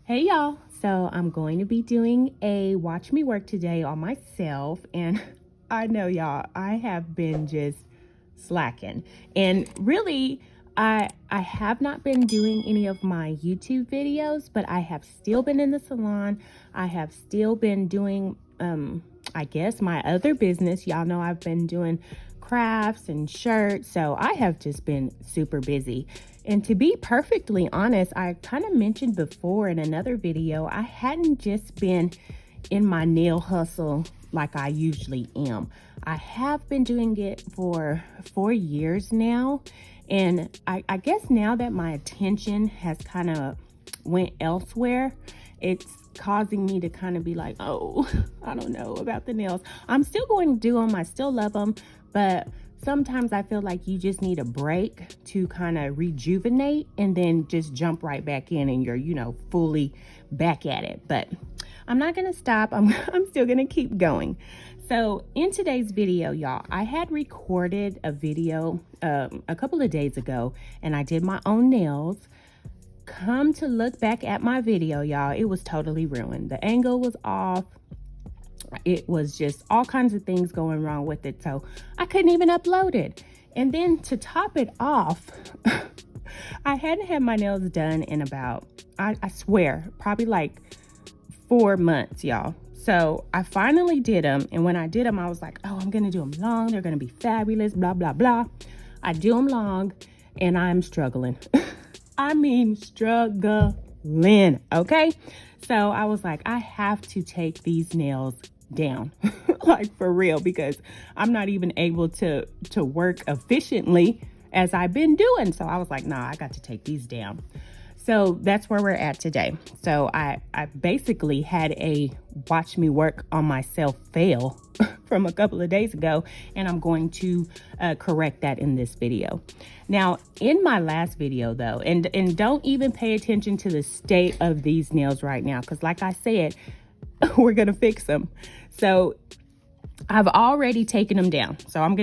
Hey y'all, so I'm going to be doing a watch me work today on myself, and I know y'all, I have been just slacking, and really I have not been doing any of my YouTube videos, but I have still been in the salon. I have still been doing I guess my other business. Y'all know I've been doing crafts and shirts, so I have just been super busy. And to be perfectly honest, I kind of mentioned before in another video, I hadn't just been in my nail hustle like I usually am. I have been doing it for 4 years now, and I guess now that my attention has kind of went elsewhere, it's causing me to kind of be like, oh, I don't know about the nails. I'm still going to do them. I still love them, but sometimes I feel like you just need a break to kind of rejuvenate and then just jump right back in and you're, fully back at it. But I'm not going to stop. I'm still going to keep going. So in today's video, y'all, I had recorded a video a couple of days ago, and I did my own nails. Come to look back at my video, y'all, it was totally ruined. The angle was off. It was just all kinds of things going wrong with it, so I couldn't even upload it. And then to top it off, I hadn't had my nails done in about, I swear, probably like 4 months, y'all. So I finally did them, and when I did them, I was like, oh, I'm gonna do them long. They're gonna be fabulous, blah, blah, blah. I do them long, and I'm struggling. I mean, struggling, okay? So I was like, I have to take these nails down, like for real, because I'm not even able to work efficiently as I've been doing. So I was like, nah, I got to take these down. So that's where we're at today. So I basically had a watch me work on myself fail from a couple of days ago, and I'm going to correct that in this video. Now, in my last video though, and don't even pay attention to the state of these nails right now, because like I said, we're gonna fix them. So I've already taken them down. So I'm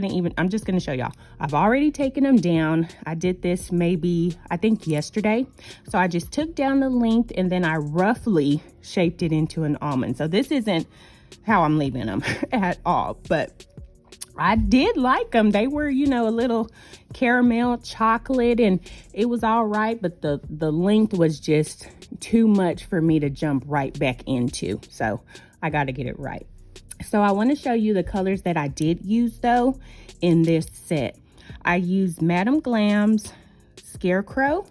just gonna show y'all. I've already taken them down. I did this maybe, I think yesterday. So I just took down the length and then I roughly shaped it into an almond. So this isn't how I'm leaving them at all, but I did like them. They were, a little caramel chocolate, and it was all right, but the length was just too much for me to jump right back into. So I got to get it right. So I want to show you the colors that I did use though in this set. I used Madam Glam's Scarecrow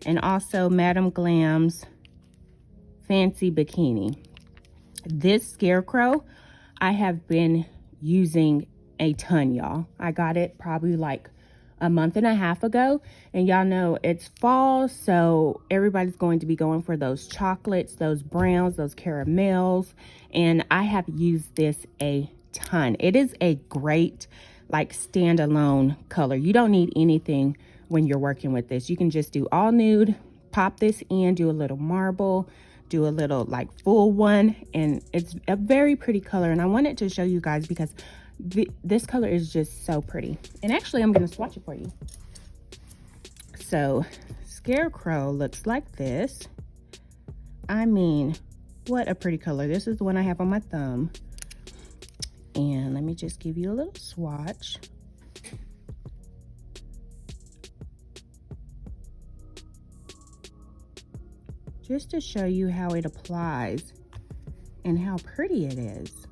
and also Madam Glam's Fancy Bikini. This Scarecrow I have been using a ton, y'all. I got it probably like a month and a half ago, and y'all know it's fall, so everybody's going to be going for those chocolates, those browns, those caramels, and I have used this a ton. It is a great like standalone color. You don't need anything when you're working with this. You can just do all nude, pop this in, do a little marble, do a little like full one, and it's a very pretty color. And I wanted to show you guys because this color is just so pretty. And actually I'm going to swatch it for you. So Scarecrow looks like this. I mean, what a pretty color. This is the one I have on my thumb, and let me just give you a little swatch. Just to show you how it applies and how pretty it is.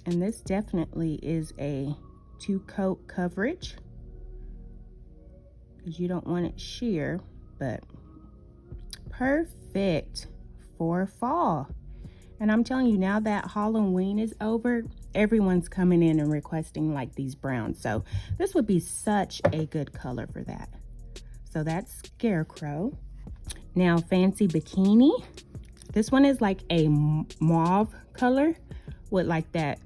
And this definitely is a 2-coat coverage because you don't want it sheer, but perfect for fall. And I'm telling you, now that Halloween is over, everyone's coming in and requesting like these browns. So this would be such a good color for that. So that's Scarecrow. Now Fancy Bikini. This one is like a mauve color with like that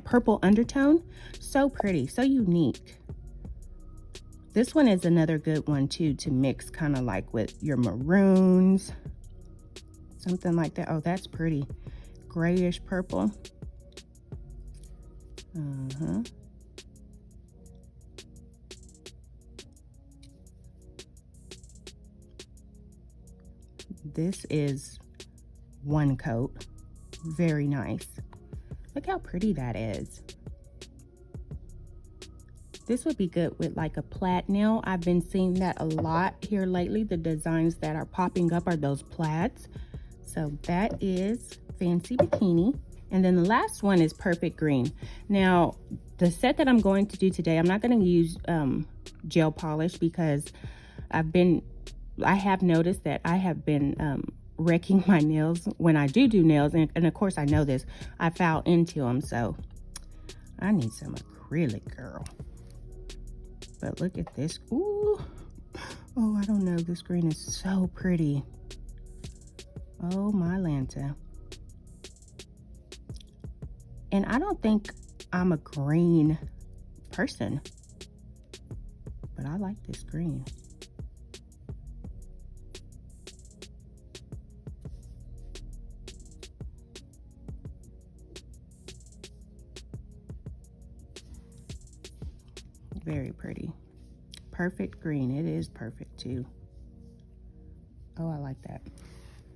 purple undertone. So pretty, so unique. This one is another good one too to mix kind of like with your maroons, something like that. Oh, that's pretty. Grayish purple. This is one coat. Very nice. Look how pretty that is. This would be good with like a plaid nail. I've been seeing that a lot here lately. The designs that are popping up are those plaids. So that is Fancy Bikini. And then the last one is Perfect Green. Now, the set that I'm going to do today, I'm not going to use gel polish because I have noticed that I have been wrecking my nails when I do nails. And of course, I know this. I foul into them, so I need some acrylic, girl. But look at this. Ooh. Oh, I don't know. This green is so pretty. Oh, my Lanta. And I don't think I'm a green person, but I like this green. Very pretty. Perfect green. It is perfect too. Oh, I like that.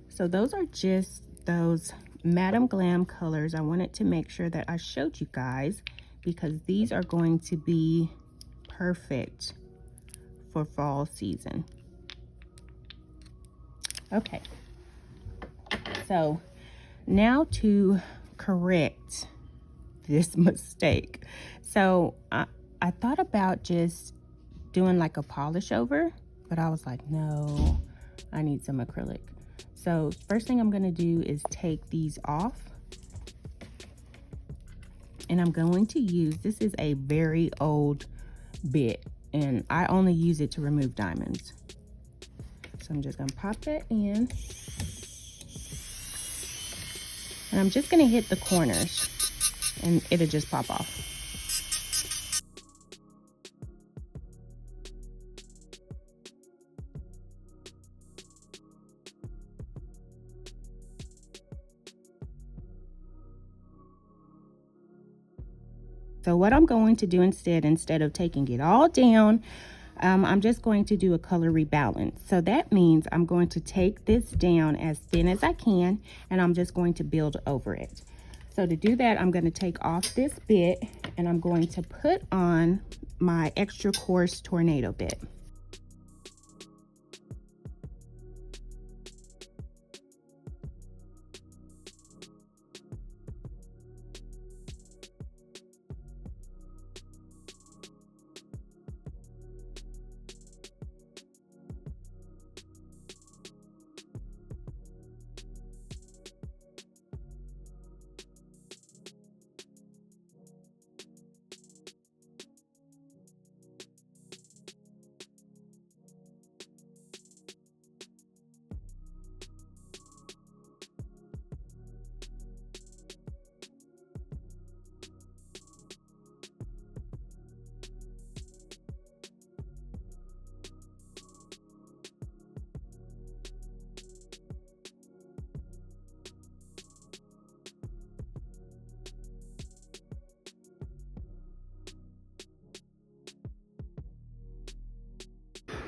So those are just those Madam Glam colors. I wanted to make sure that I showed you guys because these are going to be perfect for fall season. Okay, so now to correct this mistake. So I thought about just doing like a polish over, but I was like, no, I need some acrylic. So first thing I'm gonna do is take these off. And I'm going to use, this is a very old bit, and I only use it to remove diamonds. So I'm just gonna pop that in. And I'm just gonna hit the corners and it'll just pop off. So what I'm going to do instead of taking it all down, I'm just going to do a color rebalance. So that means I'm going to take this down as thin as I can, and I'm just going to build over it. So to do that, I'm going to take off this bit, and I'm going to put on my extra coarse tornado bit.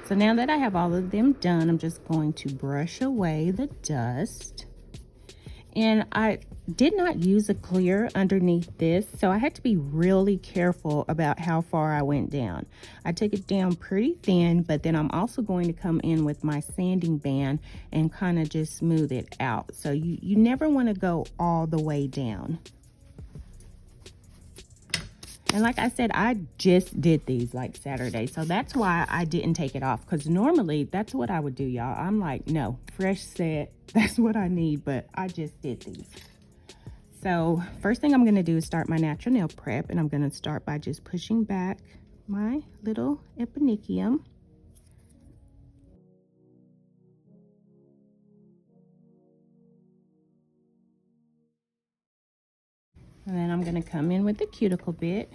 So now that I have all of them done, I'm just going to brush away the dust. And I did not use a clear underneath this, so I had to be really careful about how far I went down. I took it down pretty thin, but then I'm also going to come in with my sanding band and kind of just smooth it out. So you never want to go all the way down. And like I said, I just did these like Saturday, so that's why I didn't take it off, because normally that's what I would do, y'all. I'm like, no, fresh set, that's what I need, but I just did these. So first thing I'm going to do is start my natural nail prep, and I'm going to start by just pushing back my little eponychium. And then I'm going to come in with the cuticle bit.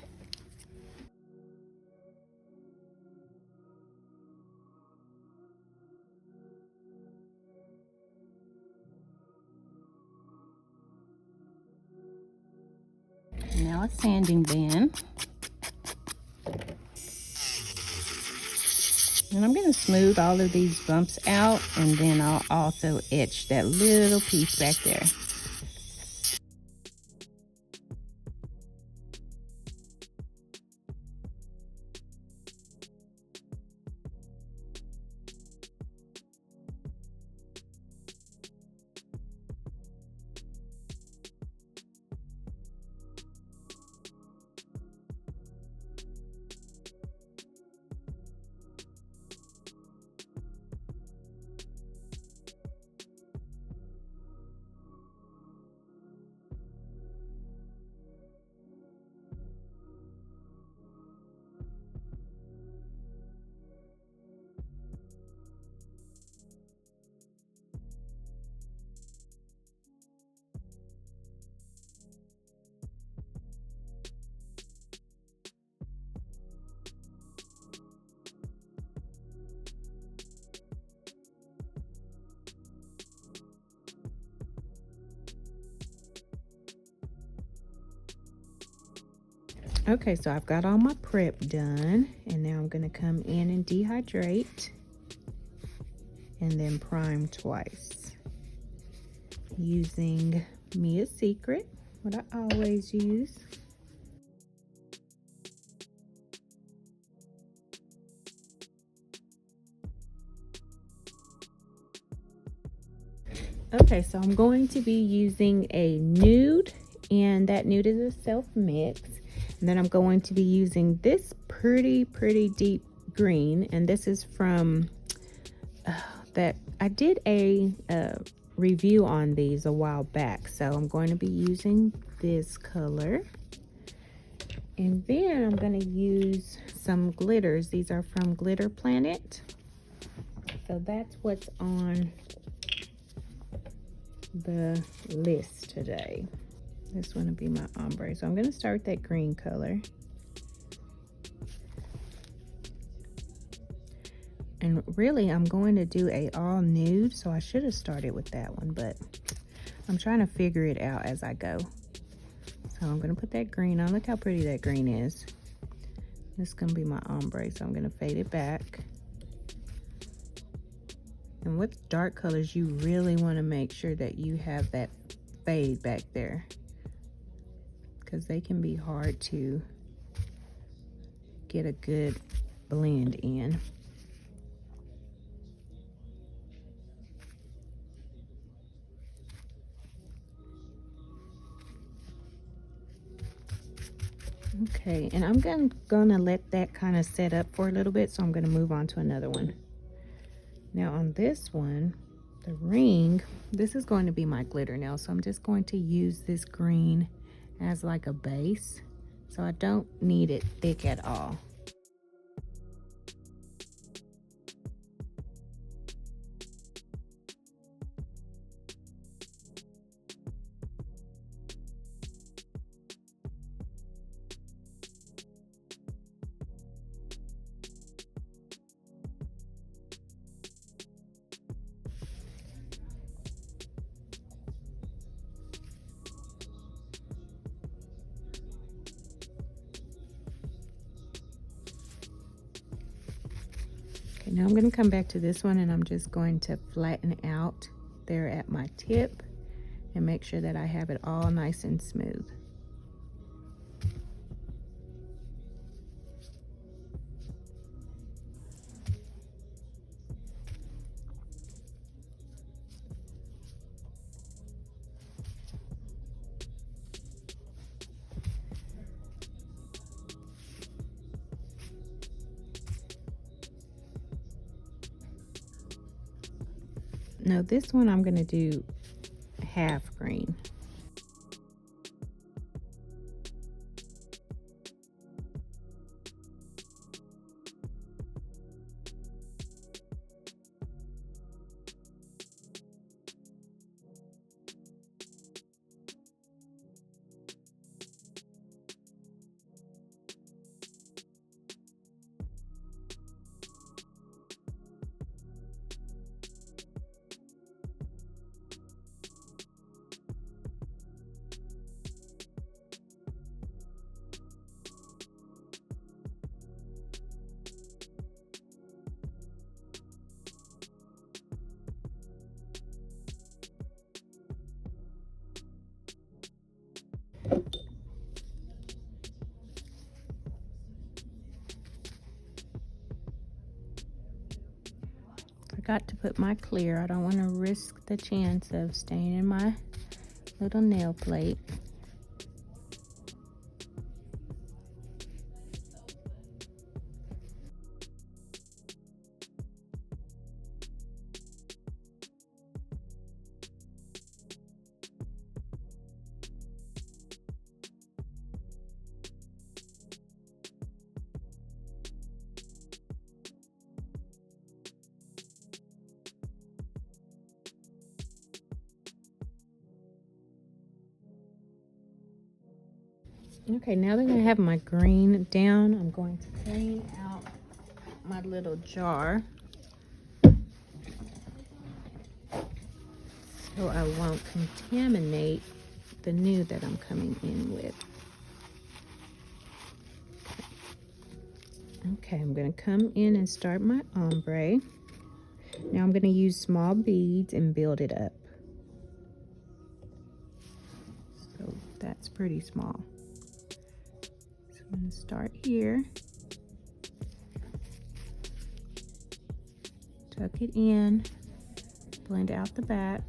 Now a sanding band. And I'm going to smooth all of these bumps out, and then I'll also etch that little piece back there. Okay, so I've got all my prep done, and now I'm going to come in and dehydrate and then prime twice using Mia's Secret, what I always use. Okay, so I'm going to be using a nude, and that nude is a self mix. And then I'm going to be using this pretty deep green, and this is from that I did a review on these a while back. So I'm going to be using this color. And then I'm going to use some glitters. These are from Glitter Planet. So that's what's on the list today. This one will be my ombre. So I'm going to start with that green color. And really, I'm going to do a all nude, so I should have started with that one, but I'm trying to figure it out as I go. So I'm going to put that green on. Look how pretty that green is. This is going to be my ombre, so I'm going to fade it back. And with dark colors, you really want to make sure that you have that fade back there, because they can be hard to get a good blend in. Okay, and I'm gonna let that kind of set up for a little bit, so I'm gonna move on to another one. Now on this one, the ring, this is going to be my glitter nail, so I'm just going to use this green as like a base, so I don't need it thick at all. Okay, now I'm going to come back to this one, and I'm just going to flatten out there at my tip and make sure that I have it all nice and smooth. Now this one I'm going to do half green. forgot to put my clear. I don't want to risk the chance of staying in my little nail plate. Okay, now that I have my green down, I'm going to clean out my little jar so I won't contaminate the nude that I'm coming in with. Okay, I'm going to come in and start my ombre. Now I'm going to use small beads and build it up. So that's pretty small. So I'm going to start here. Tuck it in, blend out the back.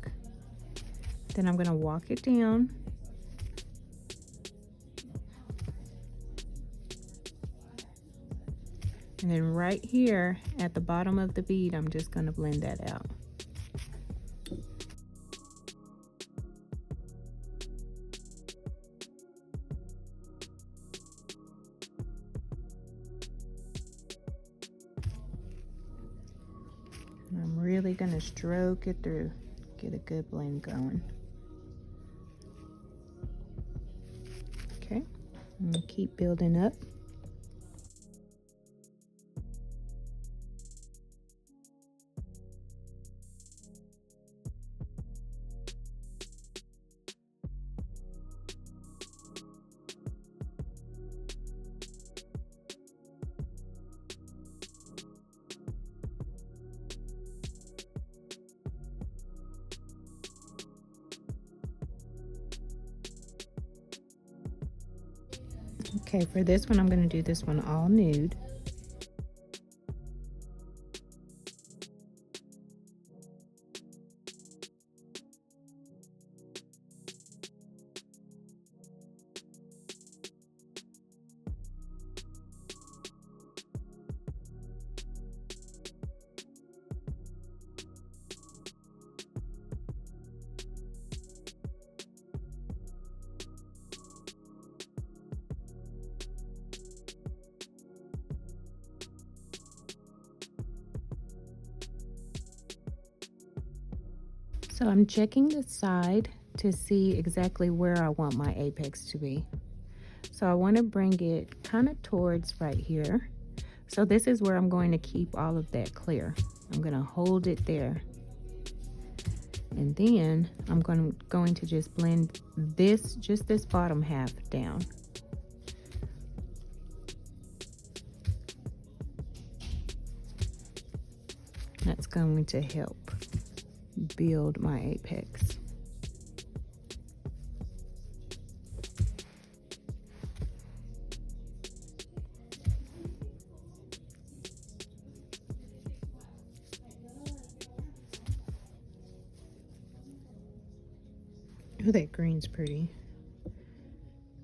Then I'm going to walk it down. And then right here at the bottom of the bead, I'm just going to blend that out. And I'm really going to stroke it through, get a good blend going. Okay, I'm going to keep building up. Okay, for this one, I'm going to do this one all nude. So I'm checking the side to see exactly where I want my apex to be. So I want to bring it kind of towards right here. So this is where I'm going to keep all of that clear. I'm going to hold it there. And then I'm going to just blend this, just this bottom half down. That's going to help build my apex. Oh, that green's pretty.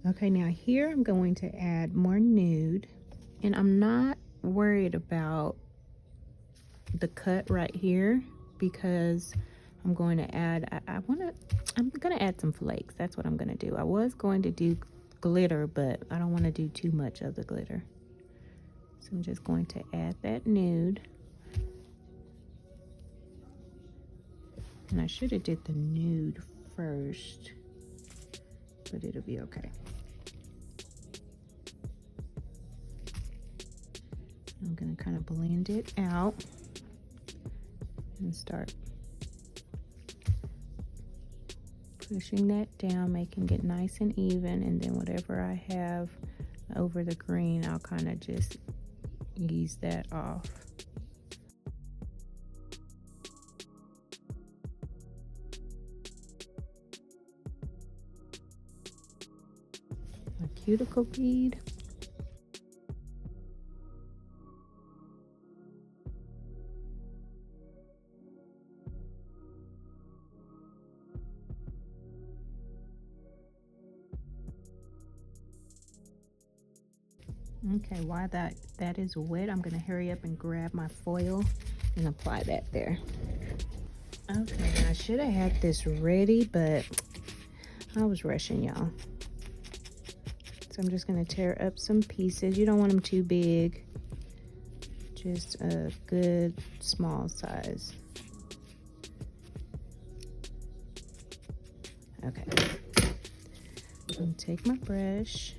Okay, now here I'm going to add more nude, and I'm not worried about the cut right here because I'm going to add, I'm gonna add some flakes. That's what I'm gonna do. I was going to do glitter, but I don't want to do too much of the glitter. So I'm just going to add that nude. And I should have did the nude first, but it'll be okay. I'm gonna kind of blend it out and start pushing that down, making it nice and even, and then whatever I have over the green, I'll kind of just ease that off. A cuticle bead. Okay, while that is wet, I'm gonna hurry up and grab my foil and apply that there. Okay, I should have had this ready, but I was rushing, y'all. So I'm just gonna tear up some pieces. You don't want them too big, just a good small size. Okay, I'm gonna take my brush,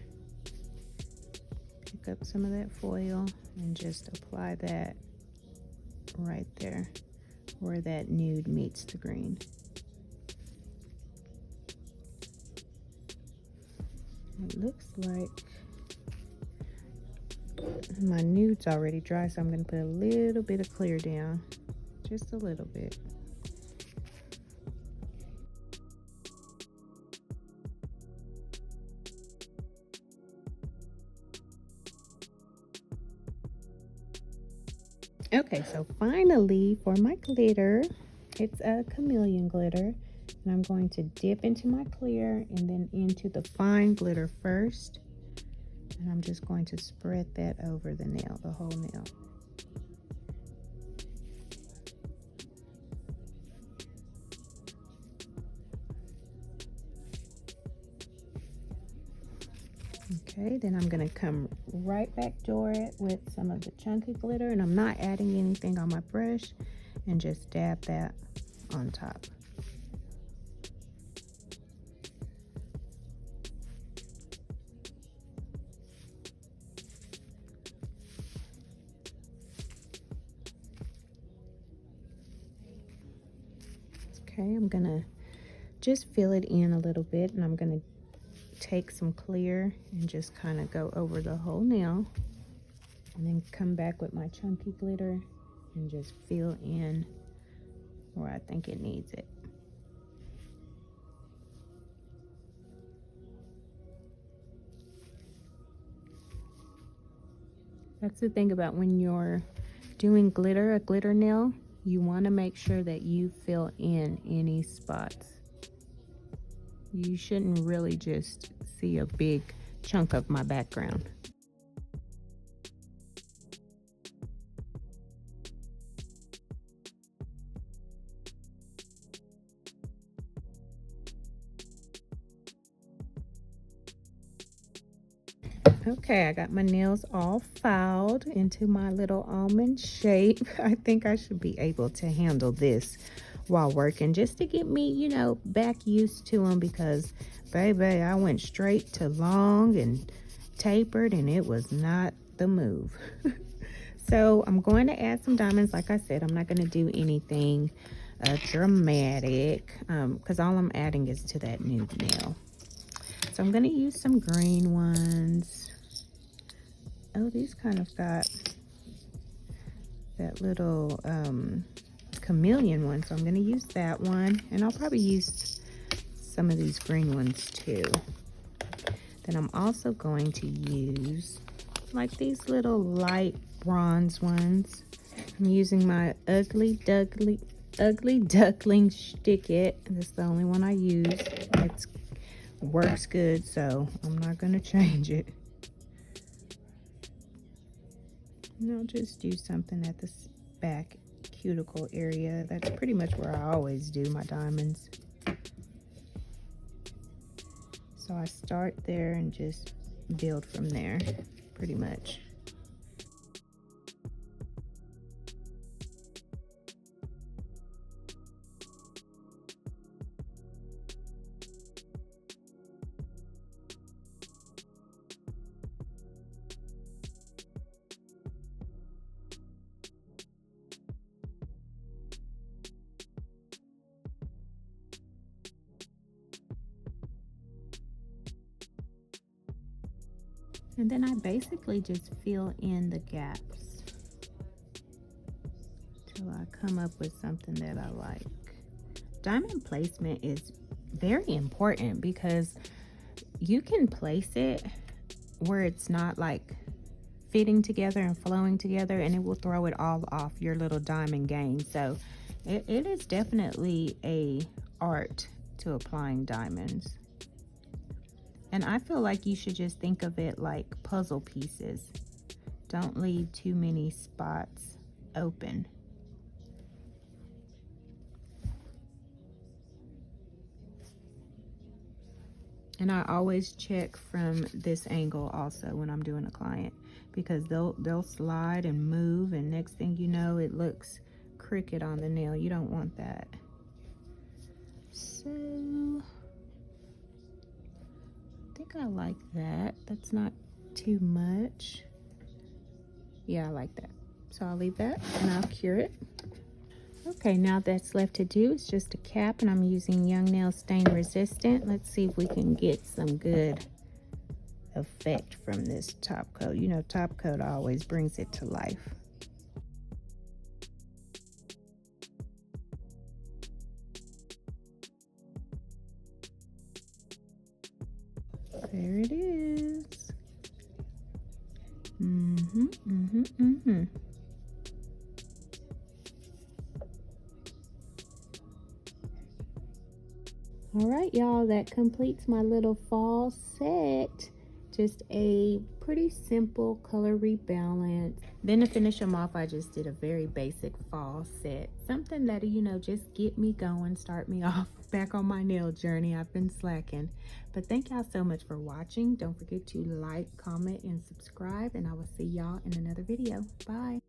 pick up some of that foil, and just apply that right there where that nude meets the green. It looks like my nude's already dry, so I'm going to put a little bit of clear down, just a little bit. Okay, so finally for my glitter, it's a chameleon glitter, and I'm going to dip into my clear and then into the fine glitter first, and I'm just going to spread that over the nail, the whole nail. Okay, then I'm gonna come right back door it with some of the chunky glitter, and I'm not adding anything on my brush, and just dab that on top. Okay, I'm gonna just fill it in a little bit, and I'm gonna take some clear and just kind of go over the whole nail, and then come back with my chunky glitter and just fill in where I think it needs it. That's the thing about when you're doing glitter, a glitter nail, you want to make sure that you fill in any spots. You shouldn't really just see a big chunk of my background. Okay, I got my nails all filed into my little almond shape. I think I should be able to handle this while working, just to get me, you know, back used to them, because baby, I went straight to long and tapered and it was not the move. So I'm going to add some diamonds. Like I said, I'm not going to do anything dramatic, because all I'm adding is to that nude nail. So I'm going to use some green ones. Oh, these kind of got that little chameleon one, so I'm going to use that one, and I'll probably use some of these green ones too. Then I'm also going to use like these little light bronze ones. I'm using my ugly duckling stick it. This is the only one I use. It works good, so I'm not going to change it. And I'll just do something at the back cuticle area. That's pretty much where I always do my diamonds. So I start there and just build from there, pretty much. And then I basically just fill in the gaps till I come up with something that I like. Diamond placement is very important, because you can place it where it's not like fitting together and flowing together, and it will throw it all off your little diamond game. So it is definitely a art to applying diamonds. And I feel like you should just think of it like puzzle pieces. Don't leave too many spots open. And I always check from this angle also when I'm doing a client, because they'll slide and move, and next thing you know, it looks crooked on the nail. You don't want that. So I think I like that. That's not too much. Yeah, I like that. So I'll leave that and I'll cure it. Okay, now that's left to do is just a cap, and I'm using Young Nail Stain Resistant. Let's see if we can get some good effect from this top coat. You know, top coat always brings it to life. There it is. All right, y'all, that completes my little fall set. Just a pretty simple color rebalance. Then to finish them off, I just did a very basic fall set. Something that, you know, just get me going, start me off back on my nail journey. I've been slacking. But thank y'all so much for watching. Don't forget to like, comment, and subscribe, and I will see y'all in another video. Bye.